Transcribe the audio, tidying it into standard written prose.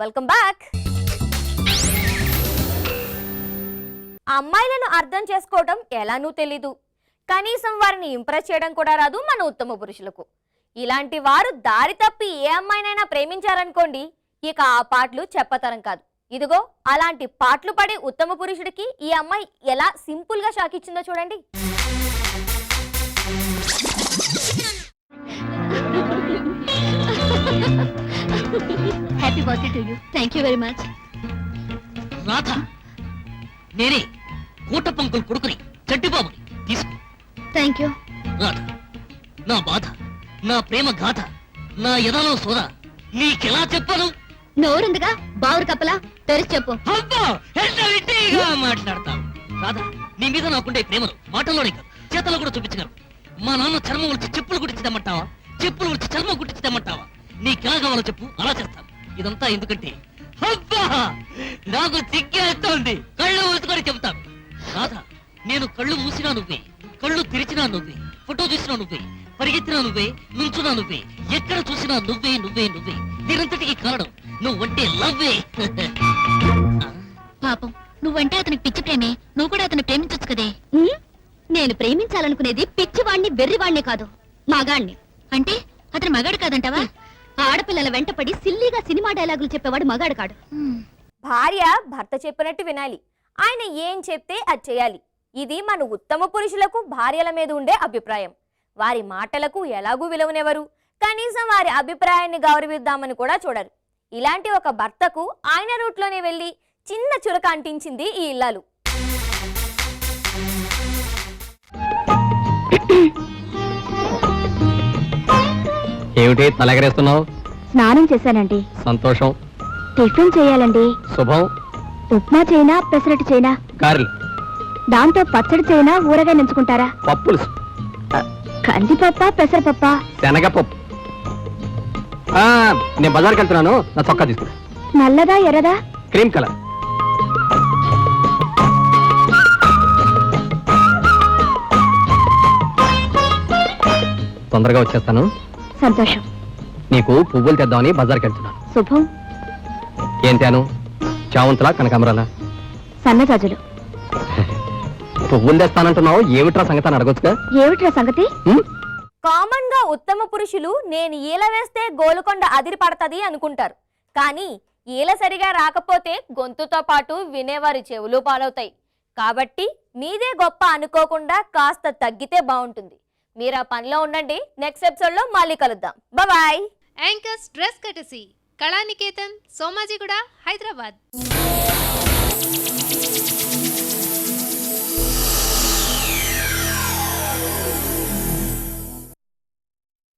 Welcome back. అమ్మాయిలను అర్థం చేసుకోవడం ఎలానూ తెలీదు, కనీసం వారిని ఇంప్రెస్ చేయడం కూడా రాదు మన ఉత్తమ పురుషులకు. ఇలాంటి వారు దారి తప్పి ఏ అమ్మాయినైనా ప్రేమించారనుకోండి, ఇక ఆ పాటలు చెప్పతరం కాదు. ఇదిగో అలాంటి పాటలు పడే ఉత్తమ పురుషుడికి ఈ అమ్మాయి ఎలా సింపుల్ గా షాక్ ఇచ్చిందో చూడండి. Happy birthday to you. Thank you very much. Radha, నేనే కోట పంకులు కొడుకుని చట్టిబాబుని. తీసుకో. థాంక్యూ. రాధా, నా బాధ, నా ప్రేమ గాథ, నా ఎదలో సోద నీకెలా చెప్పను? నోరుందిగా బావురు కప్పలా తెరిచి చెప్పు. అబ్బా, ఎంత విట్టిగా మాట్లాడతావు. రాధా, నీ మీద నాకుండే ప్రేమను మాటల్లోనే కాదు చేతల్లో కూడా చూపించగలను. మా నాన్న చర్మం గురించి చెప్పులు కుట్టించదమ్మంటావా? చెప్పులు గురించి చర్మం కుట్టించదమ్మంటావా? నీకెలా కావాలో చెప్పు, అలా చేస్తాను. ఇదంతా ఎందుకంటే అబ్బా నాకు సిగ్గేస్తోంది. కళ్ళు మూసుకొని చెబుతాను. రాధా, నేను కళ్ళు మూసినా నువ్వే, కళ్ళు తెరిచినా నువ్వే, ఫోటో చూసినా నువ్వే, పరిగెత్తినా నువ్వే, నుంచున్నా నువ్వే, ఎక్కడ చూసినా నువ్వే నువ్వే నువ్వే. దీనంతటికి కారణం నువ్వంటే లవ్వే. పాపం నువ్వంటే అతనికి పిచ్చి ప్రేమే. నువ్వు కూడా అతన్ని ప్రేమించొచ్చు కదే. నేను ప్రేమించాలనుకునేది పిచ్చివాణ్ణి వెర్రివాణ్ణి కాదు, మగాణ్ణి. అంటే అతను మగాడు కాదంటావా? ఆడపిల్లల వెంటపడి సిల్లీగా సినిమా డైలాగులు చెప్పేవాడు మగాడు కాడు. భార్య భర్త చెప్పినట్టు వినాలి, ఆయన ఏం చెప్తే అది చేయాలి. ఇది మన ఉత్తమ పురుషులకు భార్యల మీద ఉండే అభిప్రాయం. వారి మాటలకు ఎలాగూ విలువనెవరు, కనీసం వారి అభిప్రాయాన్ని గౌరవిద్దామని కూడా చూడరు. ఇలాంటి ఒక భర్తకు ఆయన రూట్లోనే వెళ్ళి చిన్న చురక అంటించింది ఈ ఇల్లాలు. ఏమిటి తలెగరేస్తున్నావు? స్నానం చేశానండి. సంతోషం. టిఫిన్ చేయాలండి. శుభం. ఉప్మా చేయనా పెసరట్టు చేయనా? గారెలు. దాంతో పచ్చడి చేయనా ఊరగా నెంచుకుంటారా? పప్పులు. కందిపప్ప పెసరపప్ప? శనగపప్పు. నేను బజార్కి వెళ్తున్నాను, నా చొక్కా తీసుకురా. నల్లదా ఎర్రదా? Cream colour. తొందరగా వచ్చేస్తాను. సంతోషం. నీకు పువ్వులు తెద్దామని బజార్కి వెళ్తున్నాను. శుభం. ఏం తేను? చావంతులా కనకాంబరాలా? సన్నజాజులు. పువ్వులు తెస్తానంటున్నావు, ఏమిట్రా సంగతి అని అడగొచ్చుగా. ఏమిట్రా సంగతి? కామన్ గా ఉత్తమ పురుషులు నేను ఈల వేస్తే గోలుకొండ అదిరి పడతది అనుకుంటారు. కానీ ఈల సరిగా రాకపోతే గొంతుతో పాటు వినేవారి చెవులు పాలవుతాయి. కాబట్టి మీదే గొప్ప అనుకోకుండా కాస్త తగ్గితే బాగుంటుంది. మీరు ఆ పనిలో ఉండండి. నెక్స్ట్ ఎపిసోడ్ లో మళ్ళీ కలుద్దాం. Bye. Anchors dress కటసి Kalaniketan, Somajiguda, Hyderabad.